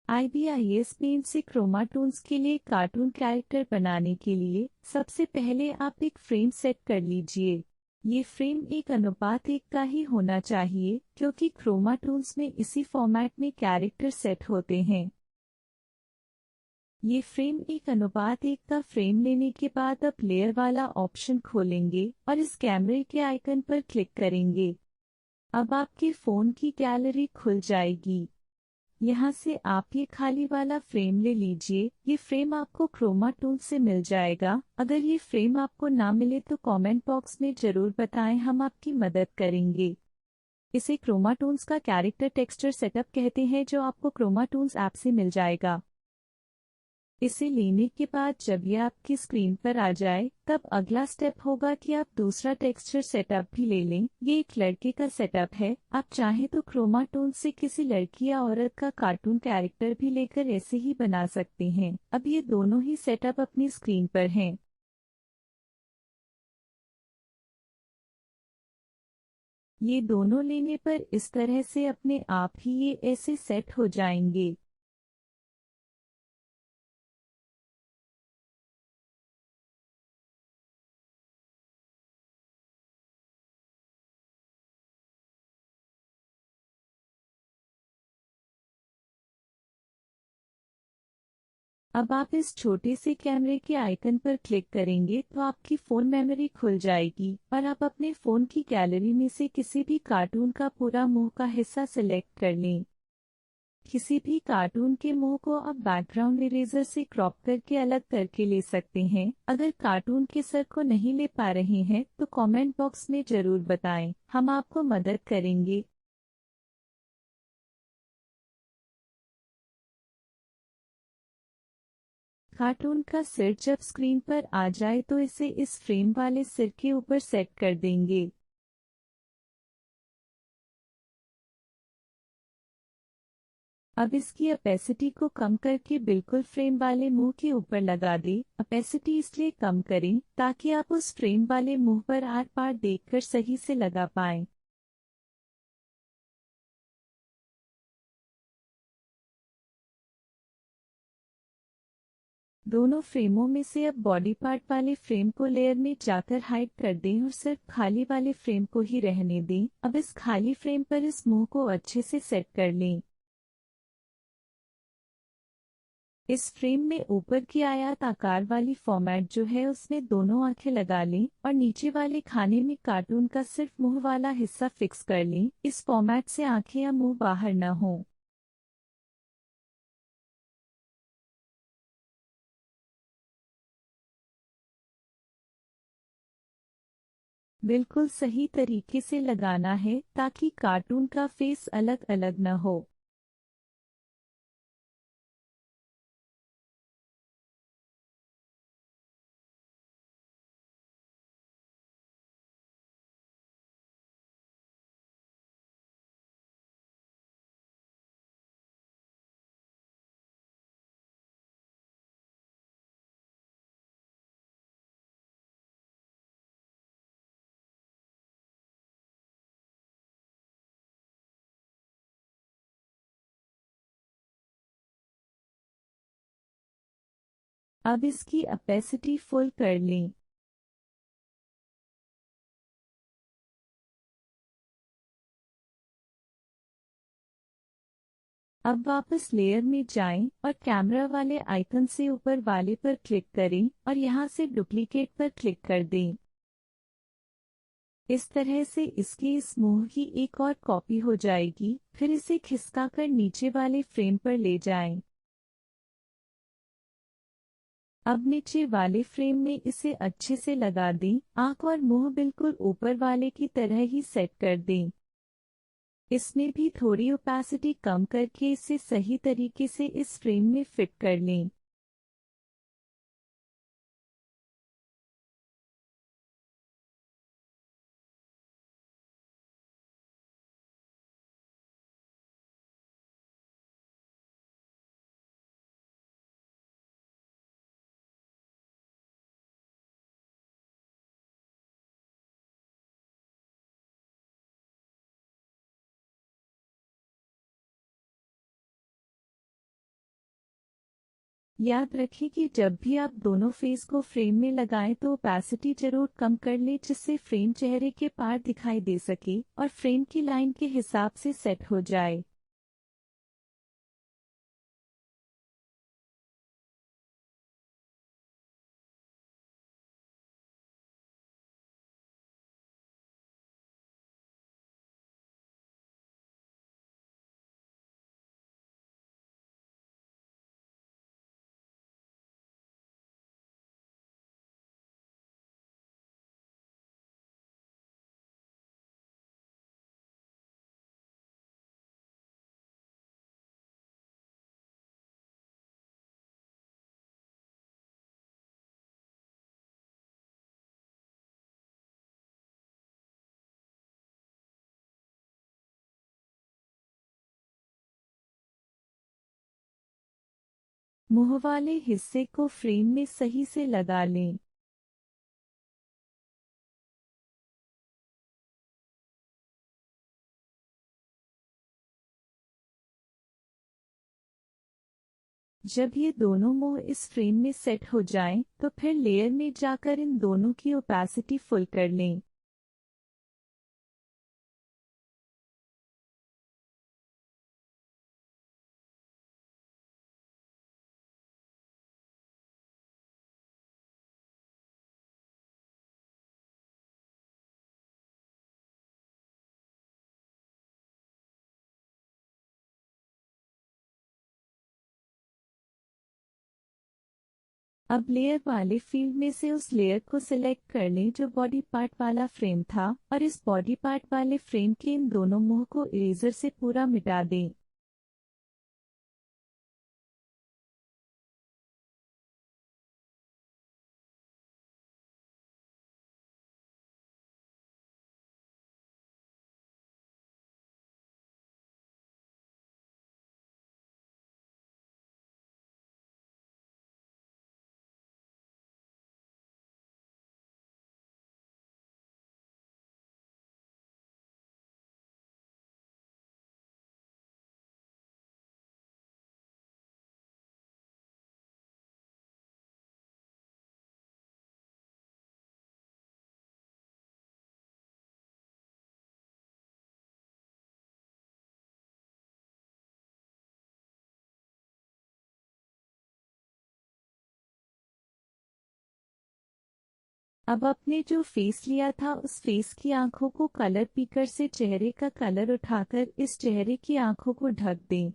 IBIS paint से क्रोमाटोन्स के लिए कार्टून कैरेक्टर बनाने के लिए सबसे पहले आप एक फ्रेम सेट कर लीजिए। ये फ्रेम एक अनुपात एक का ही होना चाहिए क्योंकि क्रोमाटोन्स में इसी फॉर्मेट में कैरेक्टर सेट होते हैं। ये फ्रेम एक अनुपात एक का फ्रेम लेने के बाद अब लेयर वाला ऑप्शन खोलेंगे और इस कैमरे के आइकन पर क्लिक करेंगे। अब आपके फ़ोन की गैलरी खुल जाएगी। यहाँ से आप ये खाली वाला फ्रेम ले लीजिए। ये फ्रेम आपको क्रोमा टूल से मिल जाएगा। अगर ये फ्रेम आपको ना मिले तो कमेंट बॉक्स में ज़रूर बताएं, हम आपकी मदद करेंगे। इसे क्रोमा टूल्स का कैरेक्टर टेक्सचर सेटअप कहते हैं जो आपको क्रोमा टूल्स ऐप से मिल जाएगा। इसे लेने के बाद जब यह आपकी स्क्रीन पर आ जाए तब अगला स्टेप होगा कि आप दूसरा टेक्सचर सेटअप भी ले लें। ये एक लड़के का सेटअप है। आप चाहें तो क्रोमा टूल से किसी लड़की या औरत का कार्टून कैरेक्टर भी लेकर ऐसे ही बना सकते हैं। अब ये दोनों ही सेटअप अपनी स्क्रीन पर हैं। ये दोनों लेने पर इस तरह से अपने आप ही ये ऐसे सेट हो जाएंगे। अब आप इस छोटे से कैमरे के आइकन पर क्लिक करेंगे तो आपकी फ़ोन मेमोरी खुल जाएगी और आप अपने फ़ोन की गैलरी में से किसी भी कार्टून का पूरा मुंह का हिस्सा सिलेक्ट कर लें। किसी भी कार्टून के मुंह को आप बैकग्राउंड इरेजर से क्रॉप करके अलग करके ले सकते हैं। अगर कार्टून के सर को नहीं ले पा रहे हैं तो कमेंट बॉक्स में ज़रूर बताएं, हम आपको मदद करेंगे। कार्टून का सिर जब स्क्रीन पर आ जाए तो इसे इस फ्रेम वाले सिर के ऊपर सेट कर देंगे। अब इसकी अपेसिटी को कम करके बिल्कुल फ्रेम वाले मुंह के ऊपर लगा दें। अपेसिटी इसलिए कम करें ताकि आप उस फ्रेम वाले मुंह पर आर पार देखकर सही से लगा पाएं। दोनों फ्रेमों में से अब बॉडी पार्ट वाले फ्रेम को लेयर में जाकर हाइड कर दें और सिर्फ खाली वाले फ्रेम को ही रहने दें। अब इस खाली फ्रेम पर इस मुंह को अच्छे से सेट कर लें। इस फ्रेम में ऊपर की आयत आकार वाली फॉर्मेट जो है उसमें दोनों आंखें लगा लें और नीचे वाले खाने में कार्टून का सिर्फ मुंह वाला हिस्सा फिक्स कर लें। इस फॉर्मेट से आंखें या मुंह बाहर न हो। बिल्कुल सही तरीके से लगाना है ताकि कार्टून का फेस अलग अलग न हो। अब इसकी अपेसिटी फुल कर लें। अब वापस लेयर में जाएं और कैमरा वाले आइकन से ऊपर वाले पर क्लिक करें और यहां से डुप्लीकेट पर क्लिक कर दें। इस तरह से इसकी इस मुंह की एक और कॉपी हो जाएगी। फिर इसे खिसकाकर नीचे वाले फ्रेम पर ले जाएं। अब नीचे वाले फ्रेम में इसे अच्छे से लगा दें। आंख और मुंह बिल्कुल ऊपर वाले की तरह ही सेट कर दें। इसमें भी थोड़ी ओपेसिटी कम करके इसे सही तरीके से इस फ्रेम में फिट कर लें। याद रखें कि जब भी आप दोनों फेस को फ्रेम में लगाएं तो ओपेसिटी जरूर कम कर लें, जिससे फ्रेम चेहरे के पार दिखाई दे सके और फ्रेम की लाइन के हिसाब से सेट हो जाए। मुंह वाले हिस्से को फ्रेम में सही से लगा लें। जब ये दोनों मुंह इस फ्रेम में सेट हो जाएं, तो फिर लेयर में जाकर इन दोनों की ओपेसिटी फुल कर लें। अब लेयर वाले फील्ड में से उस लेयर को सिलेक्ट कर लें जो बॉडी पार्ट वाला फ्रेम था, और इस बॉडी पार्ट वाले फ्रेम के इन दोनों मुंह को इरेजर से पूरा मिटा दें। अब आपने जो फेस लिया था उस फेस की आंखों को कलर पिकर से चेहरे का कलर उठाकर इस चेहरे की आंखों को ढक दें।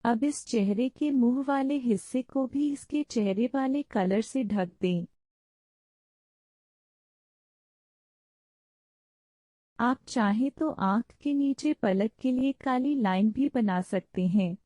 अब इस चेहरे के मुंह वाले हिस्से को भी इसके चेहरे वाले कलर से ढक दें। आप चाहें तो आंख के नीचे पलक के लिए काली लाइन भी बना सकते हैं।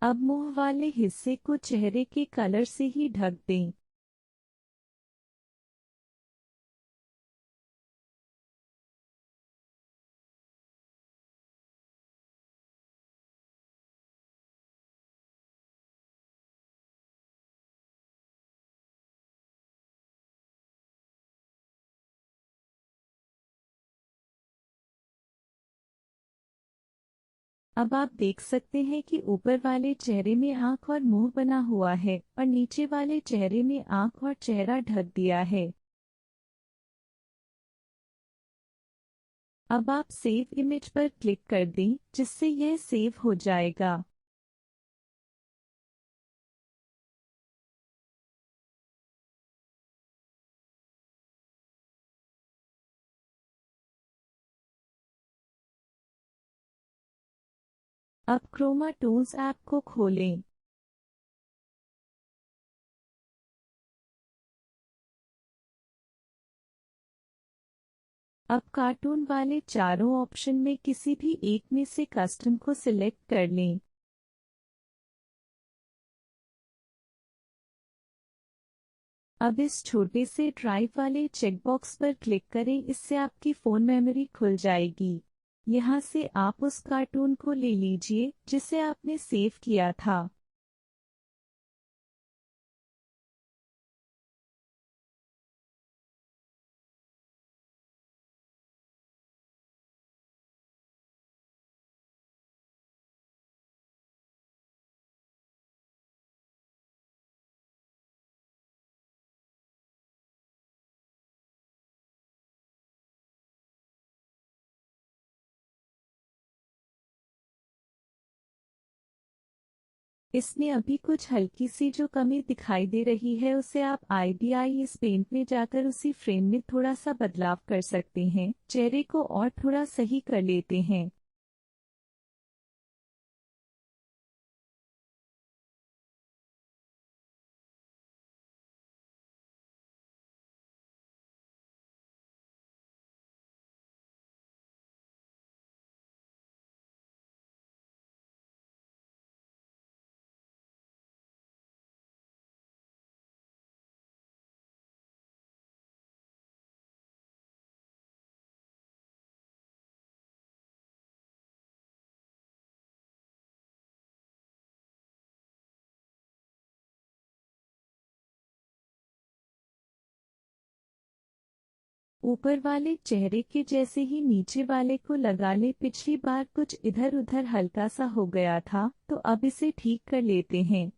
अब मुंह वाले हिस्से को चेहरे के कलर से ही ढक दें। अब आप देख सकते हैं कि ऊपर वाले चेहरे में आंख और मुंह बना हुआ है और नीचे वाले चेहरे में आंख और चेहरा ढक दिया है। अब आप सेव इमेज पर क्लिक कर दें जिससे यह सेव हो जाएगा। अब क्रोमा टूल्स ऐप को खोलें। अब कार्टून वाले चारों ऑप्शन में किसी भी एक में से कस्टम को सिलेक्ट कर लें। अब इस छोटे से ड्राइव वाले चेकबॉक्स पर क्लिक करें, इससे आपकी फ़ोन मेमोरी खुल जाएगी। यहाँ से आप उस कार्टून को ले लीजिए जिसे आपने सेव किया था। इसमें अभी कुछ हल्की सी जो कमी दिखाई दे रही है उसे आप IBI इस पेंट में जाकर उसी फ्रेम में थोड़ा सा बदलाव कर सकते हैं। चेहरे को और थोड़ा सही कर लेते हैं। ऊपर वाले चेहरे के जैसे ही नीचे वाले को लगा ले। पिछली बार कुछ इधर उधर हल्का सा हो गया था तो अब इसे ठीक कर लेते हैं।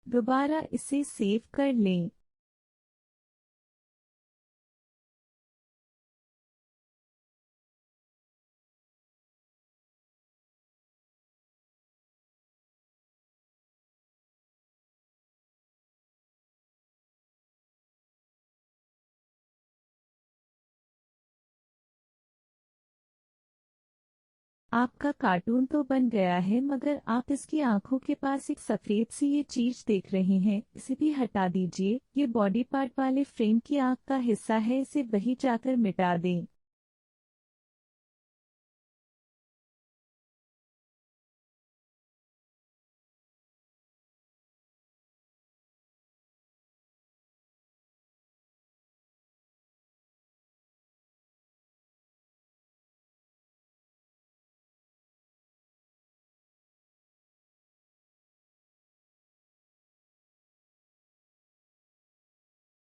दोबारा इसे सेव कर लें। आपका कार्टून तो बन गया है मगर आप इसकी आंखों के पास एक सफेद सी ये चीज देख रहे हैं, इसे भी हटा दीजिए। ये बॉडी पार्ट वाले फ्रेम की आंख का हिस्सा है, इसे वही जाकर मिटा दें।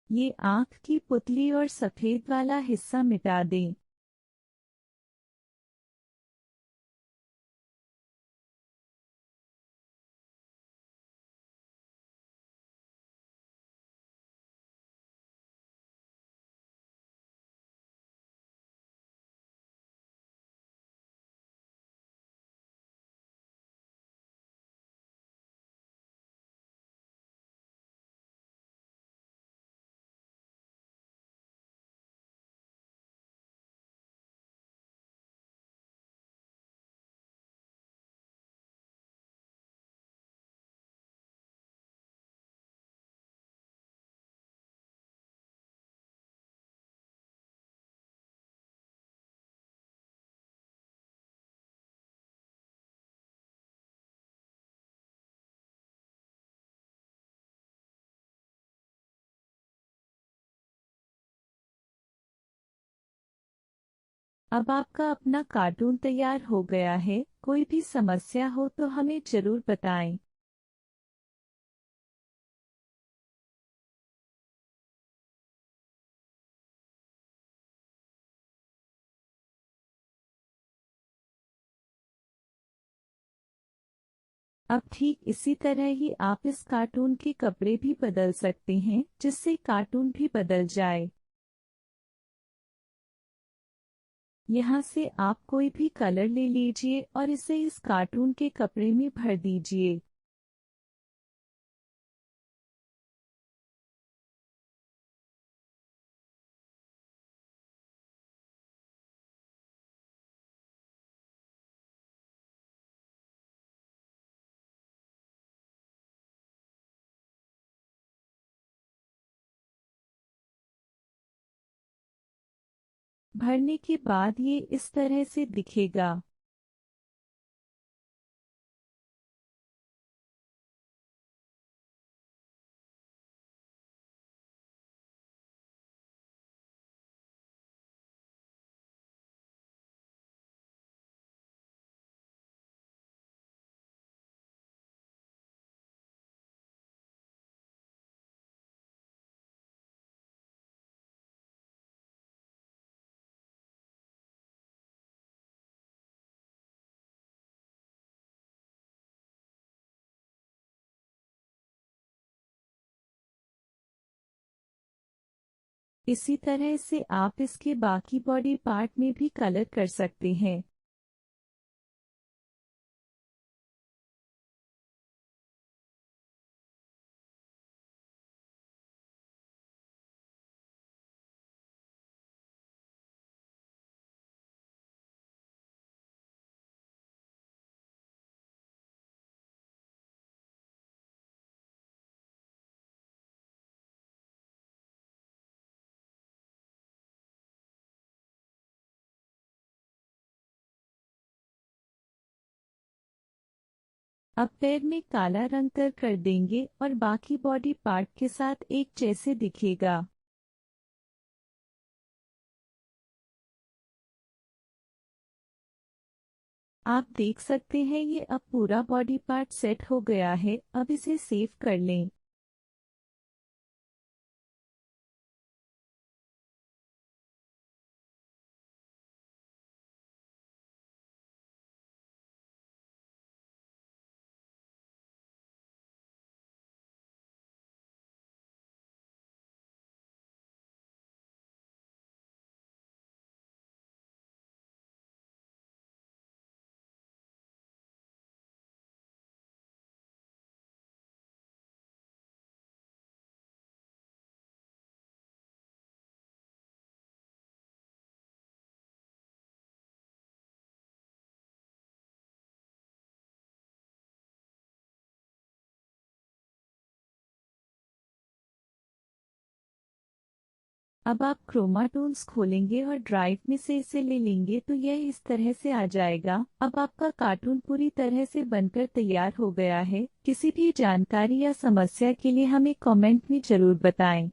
ये आंख की पुतली और सफेद वाला हिस्सा मिटा दें। अब आपका अपना कार्टून तैयार हो गया है। कोई भी समस्या हो तो हमें जरूर बताएं। अब ठीक इसी तरह ही आप इस कार्टून के कपड़े भी बदल सकते हैं, जिससे कार्टून भी बदल जाए। यहाँ से आप कोई भी कलर ले लीजिए और इसे इस कार्टून के कपड़े में भर दीजिए। भरने के बाद ये इस तरह से दिखेगा। इसी तरह से आप इसके बाकी बॉडी पार्ट में भी कलर कर सकते हैं। अब पैर में काला रंग कर देंगे और बाकी बॉडी पार्ट के साथ एक जैसे दिखेगा। आप देख सकते हैं ये अब पूरा बॉडी पार्ट सेट हो गया है। अब इसे सेव कर लें। अब आप क्रोमा टूल्स खोलेंगे और ड्राइव में से इसे ले लेंगे तो यह इस तरह से आ जाएगा। अब आपका कार्टून पूरी तरह से बनकर तैयार हो गया है। किसी भी जानकारी या समस्या के लिए हमें कमेंट में जरूर बताएं।